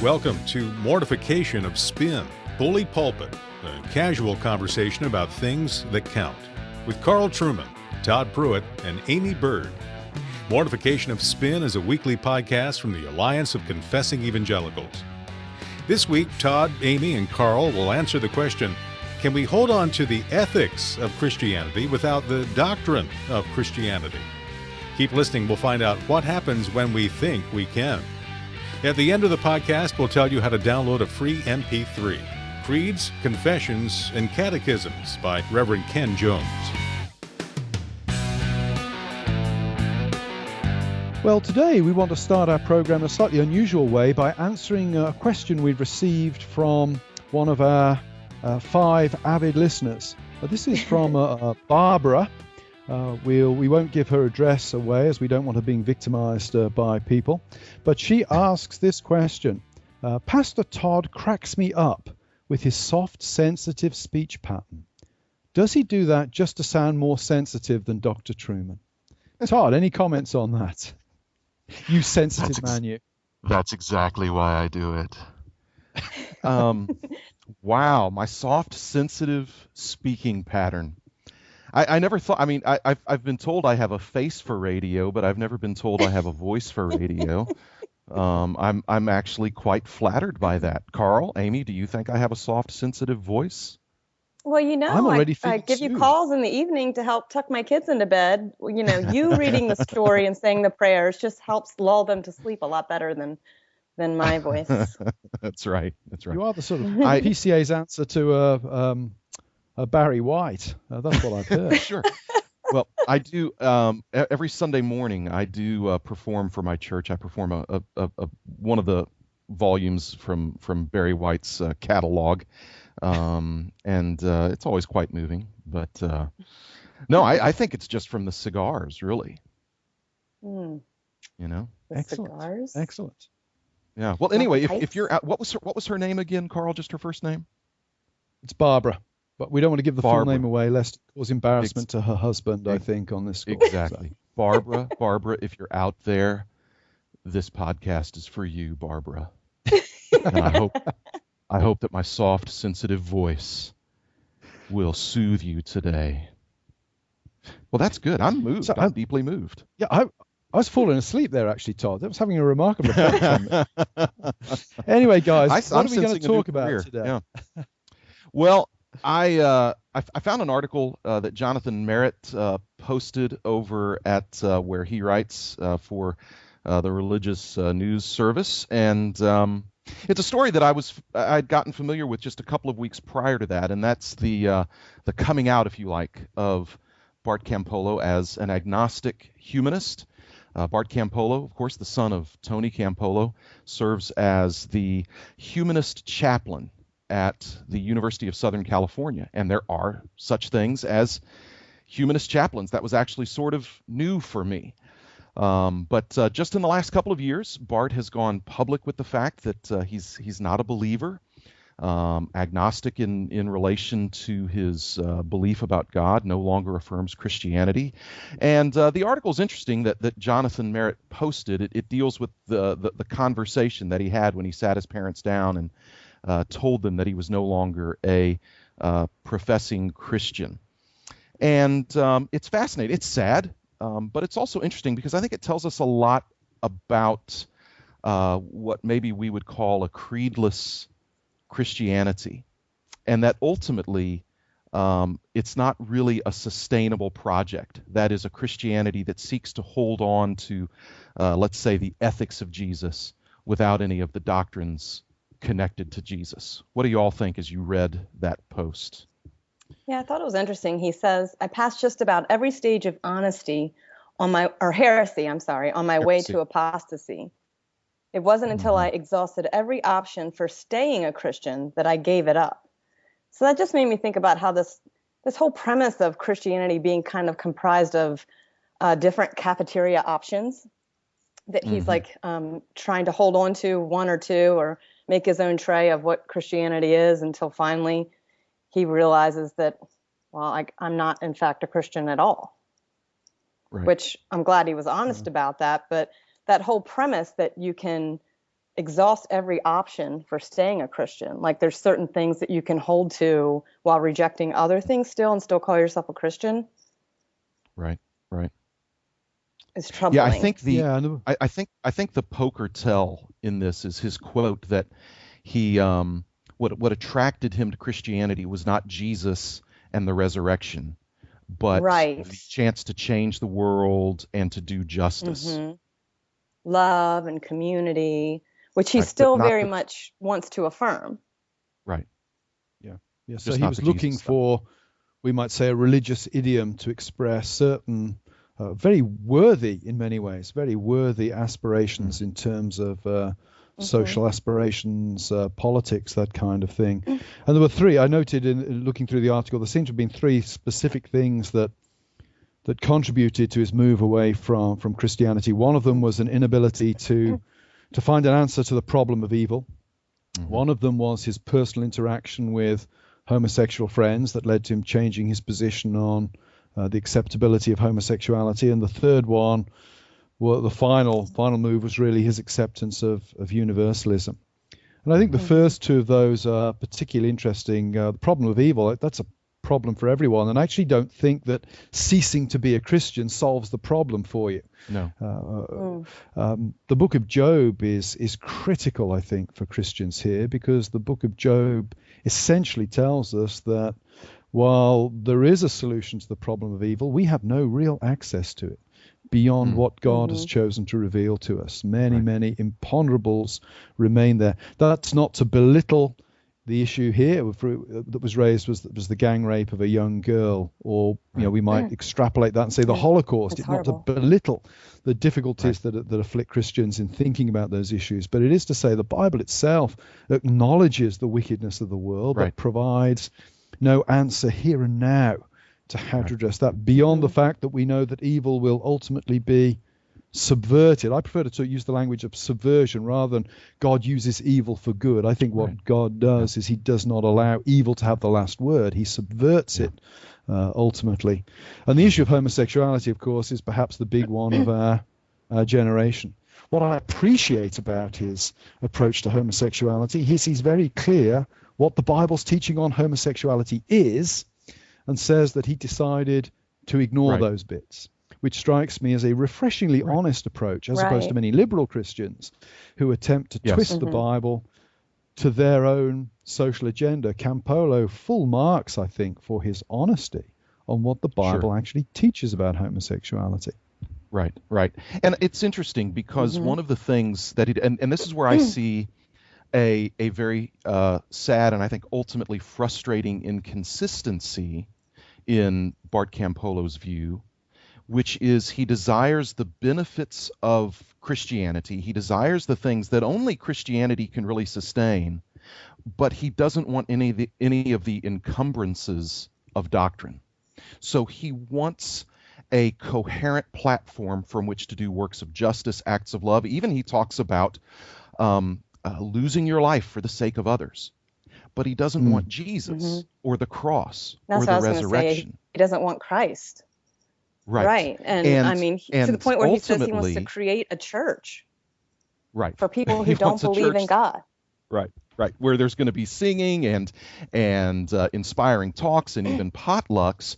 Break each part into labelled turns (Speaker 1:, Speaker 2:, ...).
Speaker 1: Welcome to Mortification of Spin, Bully Pulpit, a casual conversation about things that count, with Carl Truman, Todd Pruitt, and Amy Bird. Mortification of Spin is a weekly podcast from the Alliance of Confessing Evangelicals. This week, Todd, Amy, and Carl will answer the question, can we hold on to the ethics of Christianity without the doctrine of Christianity? Keep listening, we'll find out what happens when we think we can. At the end of the podcast, we'll tell you how to download a free MP3, Creeds, Confessions, and Catechisms by Reverend Ken Jones.
Speaker 2: Well, today we want to start our program a slightly unusual way by answering a question we've received from one of our 5 avid listeners. This is from Barbara. We won't give her address away as we don't want her being victimized by people. But she asks this question. Pastor Todd cracks me up with his soft, sensitive speech pattern. Does he do that just to sound more sensitive than Dr. Truman? Todd, any comments on that? You sensitive man, you.
Speaker 3: That's exactly why I do it. Wow, my soft, sensitive speaking pattern. I never thought, I've been told I have a face for radio, but I've never been told I have a voice for radio. I'm actually quite flattered by that. Carl, Amy, do you think I have a soft, sensitive voice?
Speaker 4: Well, I give you calls in the evening to help tuck my kids into bed. You reading the story and saying the prayers just helps lull them to sleep a lot better than my voice.
Speaker 3: That's right.
Speaker 2: You are the sort of PCA's answer to Barry White. That's what I've heard.
Speaker 3: Sure. Well, I do every Sunday morning. I do perform for my church. I perform a one of the volumes from Barry White's catalog, and it's always quite moving. But no, I think it's just from the cigars, really.
Speaker 4: Mm.
Speaker 2: Excellent. Excellent.
Speaker 3: Yeah. Well, anyway, if you're out, what was her name again, Carl? Just her first name?
Speaker 2: It's Barbara. But we don't want to give the full name away, lest it cause embarrassment to her husband, I think, on this score.
Speaker 3: Exactly. So. Barbara, if you're out there, this podcast is for you, Barbara. And I hope that my soft, sensitive voice will soothe you today. Well, that's good. I'm moved. So, I'm deeply moved.
Speaker 2: Yeah, I was falling asleep there, actually, Todd. I was having a remarkable effect on me. Anyway, guys, what are we going to talk about today?
Speaker 3: Yeah. Well, I found an article that Jonathan Merritt posted over at where he writes for the Religious News Service, and it's a story that I'd gotten familiar with just a couple of weeks prior to that, and that's the coming out, if you like, of Bart Campolo as an agnostic humanist. Bart Campolo, of course, the son of Tony Campolo, serves as the humanist chaplain at the University of Southern California, and there are such things as humanist chaplains. That was actually sort of new for me. But just in the last couple of years, Bart has gone public with the fact that he's not a believer, agnostic in relation to his belief about God, no longer affirms Christianity. And the article is interesting that Jonathan Merritt posted. It deals with the conversation that he had when he sat his parents down and told them that he was no longer a professing Christian. And it's fascinating. It's sad, but it's also interesting because I think it tells us a lot about what maybe we would call a creedless Christianity, and that ultimately it's not really a sustainable project. That is a Christianity that seeks to hold on to, let's say, the ethics of Jesus without any of the doctrines connected to Jesus. What do you all think as you read that post?
Speaker 4: Yeah, I thought it was interesting. He says, I passed just about every stage of heresy on my way to apostasy. It wasn't until I exhausted every option for staying a Christian that I gave it up. So that just made me think about how this whole premise of Christianity being kind of comprised of different cafeteria options that he's trying to hold on to one or two or make his own tray of what Christianity is until finally he realizes that, well, I'm not, in fact, a Christian at all. Right. Which I'm glad he was honest about that. But that whole premise that you can exhaust every option for staying a Christian. Like there's certain things that you can hold to while rejecting other things still and still call yourself a Christian.
Speaker 3: Right. Right.
Speaker 4: It's troubling.
Speaker 3: Yeah, I think
Speaker 2: Yeah,
Speaker 3: I think the poker tell in this is his quote that he what attracted him to Christianity was not Jesus and the resurrection, but
Speaker 4: Right.
Speaker 3: the chance to change the world and to do justice.
Speaker 4: Mm-hmm. Love and community, which he
Speaker 3: Right, but
Speaker 4: still
Speaker 3: not
Speaker 4: very
Speaker 3: the-
Speaker 4: much wants to affirm.
Speaker 3: Right.
Speaker 2: Yeah. So
Speaker 3: Just
Speaker 2: he
Speaker 3: not
Speaker 2: was
Speaker 3: the
Speaker 2: looking
Speaker 3: Jesus stuff.
Speaker 2: for, we might say, a religious idiom to express certain very worthy, in many ways, very worthy aspirations in terms of social aspirations, politics, that kind of thing. And there were three, I noted in looking through the article, there seemed to have been three specific things that contributed to his move away from Christianity. One of them was an inability to find an answer to the problem of evil. One of them was his personal interaction with homosexual friends that led to him changing his position on the acceptability of homosexuality. And the third one, well, the final move was really his acceptance of universalism. And I think the first two of those are particularly interesting. The problem of evil, that's a problem for everyone. And I actually don't think that ceasing to be a Christian solves the problem for you.
Speaker 3: No.
Speaker 2: The book of Job is critical, I think, for Christians here, because the book of Job essentially tells us that while there is a solution to the problem of evil, we have no real access to it beyond what God has chosen to reveal to us. Many imponderables remain there. That's not to belittle the issue here that was raised was the gang rape of a young girl, or we might extrapolate that and say the Holocaust.
Speaker 4: It's
Speaker 2: It's not to
Speaker 4: horrible.
Speaker 2: belittle the difficulties that afflict Christians in thinking about those issues, but it is to say the Bible itself acknowledges the wickedness of the world, but provides no answer here and now to how to address that, beyond the fact that we know that evil will ultimately be subverted. I prefer to use the language of subversion rather than God uses evil for good. I think what God does is he does not allow evil to have the last word. He subverts it ultimately. And the issue of homosexuality, of course, is perhaps the big one of our generation. What I appreciate about his approach to homosexuality is he's very clear what the Bible's teaching on homosexuality is, and says that he decided to ignore those bits, which strikes me as a refreshingly honest approach, as opposed to many liberal Christians who attempt to twist the Bible to their own social agenda. Campolo full marks, I think, for his honesty on what the Bible actually teaches about homosexuality.
Speaker 3: Right. And it's interesting because one of the things that and this is where I see a very sad and I think ultimately frustrating inconsistency in Bart Campolo's view, which is he desires the benefits of Christianity. He desires the things that only Christianity can really sustain, but he doesn't want any of the encumbrances of doctrine. So he wants a coherent platform from which to do works of justice, acts of love. Even he talks about losing your life for the sake of others. But he doesn't want Jesus or the cross
Speaker 4: That's
Speaker 3: or the
Speaker 4: what I was going to
Speaker 3: resurrection.
Speaker 4: say. He doesn't want Christ.
Speaker 3: Right.
Speaker 4: And I mean, to the point where he says he wants to
Speaker 3: ultimately-
Speaker 4: create a church
Speaker 3: Right.
Speaker 4: for people
Speaker 3: He
Speaker 4: who don't
Speaker 3: wants a
Speaker 4: believe in
Speaker 3: church-
Speaker 4: God.
Speaker 3: Right. Where there's going to be singing and inspiring talks and even potlucks,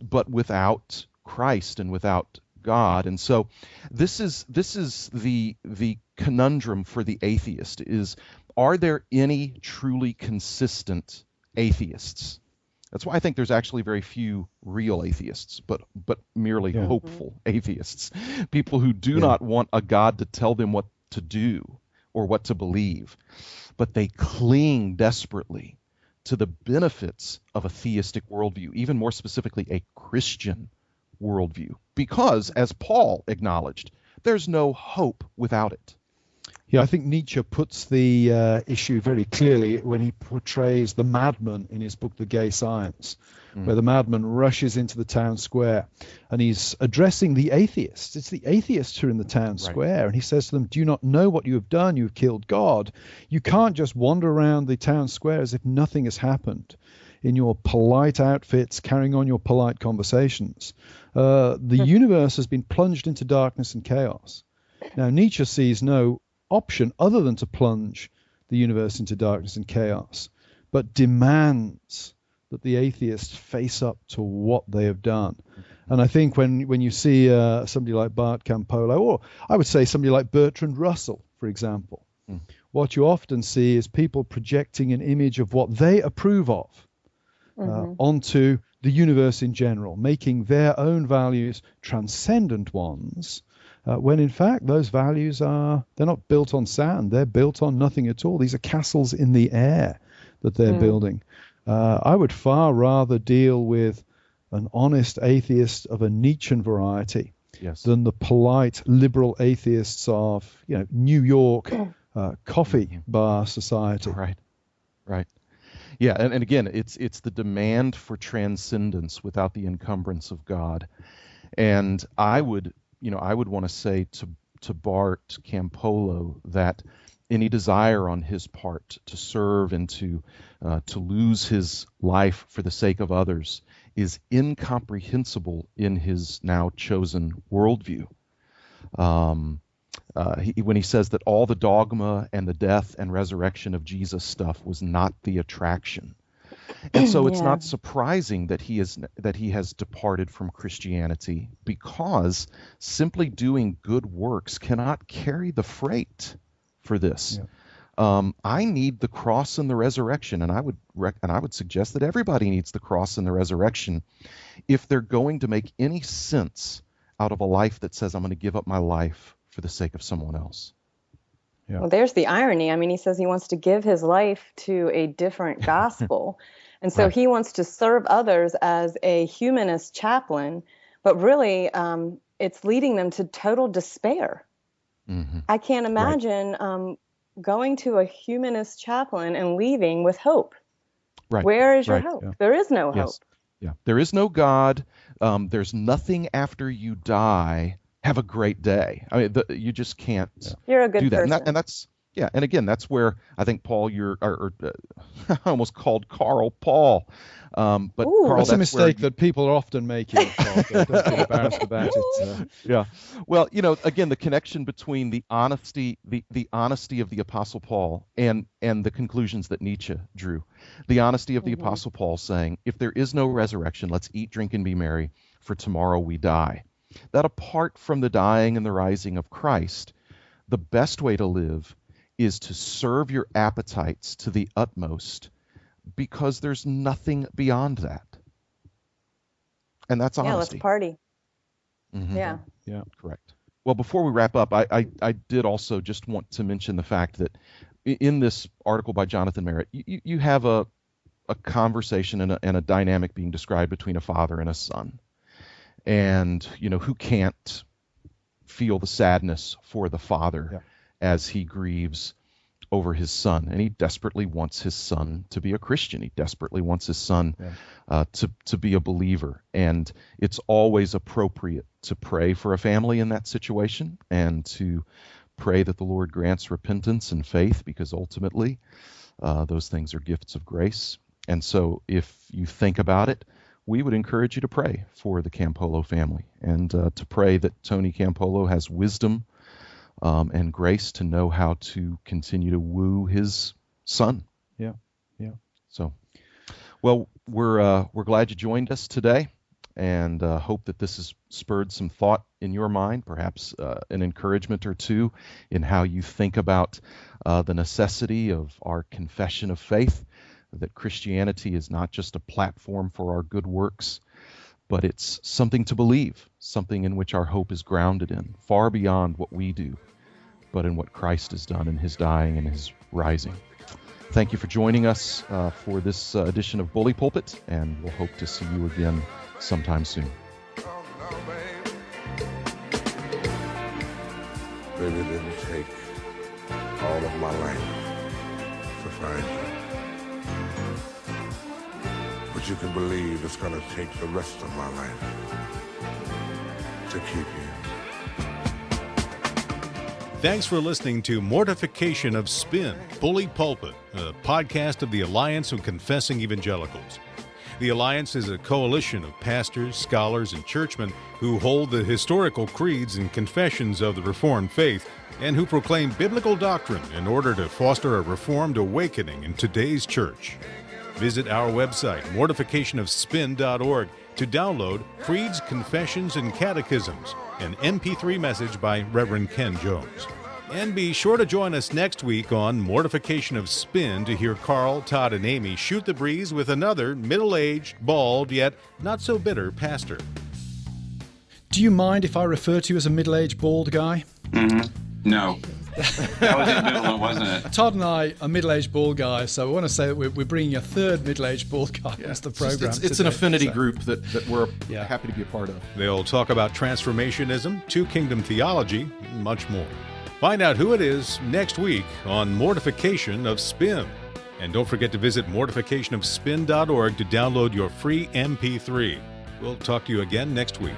Speaker 3: but without Christ and without God. And so this is the conundrum for the atheist is, are there any truly consistent atheists? That's why I think there's actually very few real atheists, but merely hopeful atheists, people who do not want a God to tell them what to do or what to believe, but they cling desperately to the benefits of a theistic worldview, even more specifically a Christian worldview, because, as Paul acknowledged, there's no hope without it.
Speaker 2: Yeah, I think Nietzsche puts the issue very clearly when he portrays the madman in his book, The Gay Science, where the madman rushes into the town square and he's addressing the atheists. It's the atheists who are in the town square. And he says to them, do you not know what you have done? You've killed God. You can't just wander around the town square as if nothing has happened in your polite outfits, carrying on your polite conversations. The universe has been plunged into darkness and chaos. Now, Nietzsche sees no option other than to plunge the universe into darkness and chaos, but demands that the atheists face up to what they have done. And I think when you see somebody like Bart Campolo, or I would say somebody like Bertrand Russell, for example, what you often see is people projecting an image of what they approve of onto the universe in general, making their own values transcendent ones, when in fact those values they're not built on sand, they're built on nothing at all. These are castles in the air that they're building. I would far rather deal with an honest atheist of a Nietzschean variety than the polite liberal atheists of New York coffee bar society.
Speaker 3: Right. Yeah, and again, it's the demand for transcendence without the encumbrance of God. And I would want to say to Bart Campolo that any desire on his part to serve and to lose his life for the sake of others is incomprehensible in his now chosen worldview. When he says that all the dogma and the death and resurrection of Jesus stuff was not the attraction. And so it's not surprising that he has departed from Christianity, because simply doing good works cannot carry the freight for this. I need the cross and the resurrection, and I would suggest that everybody needs the cross and the resurrection if they're going to make any sense out of a life that says I'm going to give up my life for the sake of someone else.
Speaker 4: Well, there's the irony. I mean, he says he wants to give his life to a different gospel. And so he wants to serve others as a humanist chaplain, but really it's leading them to total despair. I can't imagine going to a humanist chaplain and leaving with hope. Where is your hope? There is no hope.
Speaker 3: There is no God. There's nothing after you die. Have a great day. I mean, you just can't
Speaker 4: You're a good
Speaker 3: do that.
Speaker 4: person.
Speaker 3: And that's and again, that's where I think Paul, I almost called Carl Paul. But Carl,
Speaker 2: that's a mistake that people are often making. Don't be embarrassed about it.
Speaker 3: Well, again, the connection between the honesty of the Apostle Paul and the conclusions that Nietzsche drew. The honesty of the Apostle Paul saying, if there is no resurrection, let's eat, drink, and be merry, for tomorrow we die. That apart from the dying and the rising of Christ, the best way to live is to serve your appetites to the utmost, because there's nothing beyond that. And that's honesty.
Speaker 4: Yeah, let's party. Yeah,
Speaker 3: correct. Well, before we wrap up, I did also just want to mention the fact that in this article by Jonathan Merritt, you have a conversation and a dynamic being described between a father and a son. And, who can't feel the sadness for the father as he grieves over his son. And he desperately wants his son to be a Christian. He desperately wants his son to be a believer. And it's always appropriate to pray for a family in that situation and to pray that the Lord grants repentance and faith, because ultimately those things are gifts of grace. And so if you think about it, we would encourage you to pray for the Campolo family, and to pray that Tony Campolo has wisdom and grace to know how to continue to woo his son.
Speaker 2: Yeah.
Speaker 3: So, well, we're glad you joined us today, and hope that this has spurred some thought in your mind, perhaps an encouragement or two in how you think about the necessity of our confession of faith, that Christianity is not just a platform for our good works, but it's something to believe, something in which our hope is grounded in, far beyond what we do, but in what Christ has done in his dying and his rising. Thank you for joining us for this edition of Bully Pulpit, and we'll hope to see you again sometime soon.
Speaker 5: Baby, it didn't take all of my life to find you. But you can believe it's going to take the rest of my life to keep you.
Speaker 1: Thanks for listening to Mortification of Spin, Bully Pulpit, a podcast of the Alliance of Confessing Evangelicals. The Alliance is a coalition of pastors, scholars, and churchmen who hold the historical creeds and confessions of the Reformed faith and who proclaim biblical doctrine in order to foster a reformed awakening in today's church. Visit our website, mortificationofspin.org, to download Creeds, Confessions, and Catechisms, an MP3 message by Reverend Ken Jones. And be sure to join us next week on Mortification of Spin to hear Carl, Todd, and Amy shoot the breeze with another middle-aged, bald, yet not-so-bitter pastor.
Speaker 6: Do you mind if I refer to you as a middle-aged, bald guy?
Speaker 7: No. That was ambivalent, wasn't it?
Speaker 6: Todd and I are middle-aged, bald guys, so I want to say that we're bringing a third middle-aged, bald guy into the program.
Speaker 3: It's an affinity group that we're happy to be a part of.
Speaker 1: They'll talk about transformationism, two-kingdom theology, and much more. Find out who it is next week on Mortification of Spin. And don't forget to visit mortificationofspin.org to download your free MP3. We'll talk to you again next week.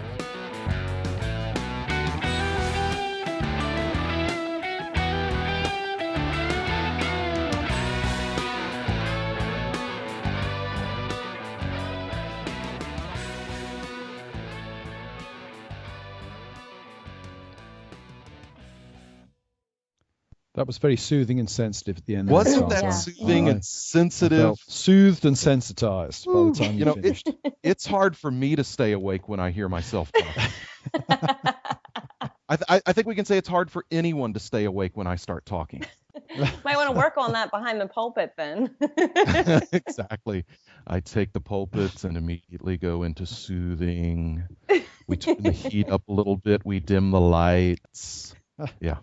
Speaker 2: That was very soothing and sensitive at the end.
Speaker 3: Wasn't
Speaker 2: there,
Speaker 3: that
Speaker 2: Carl.
Speaker 3: soothing and sensitive?
Speaker 2: I felt soothed and sensitized by the time you finished.
Speaker 3: It's hard for me to stay awake when I hear myself talk. I think we can say it's hard for anyone to stay awake when I start talking.
Speaker 4: Might want to work on that behind the pulpit then.
Speaker 3: Exactly. I take the pulpits and immediately go into soothing. We turn the heat up a little bit. We dim the lights. Yeah.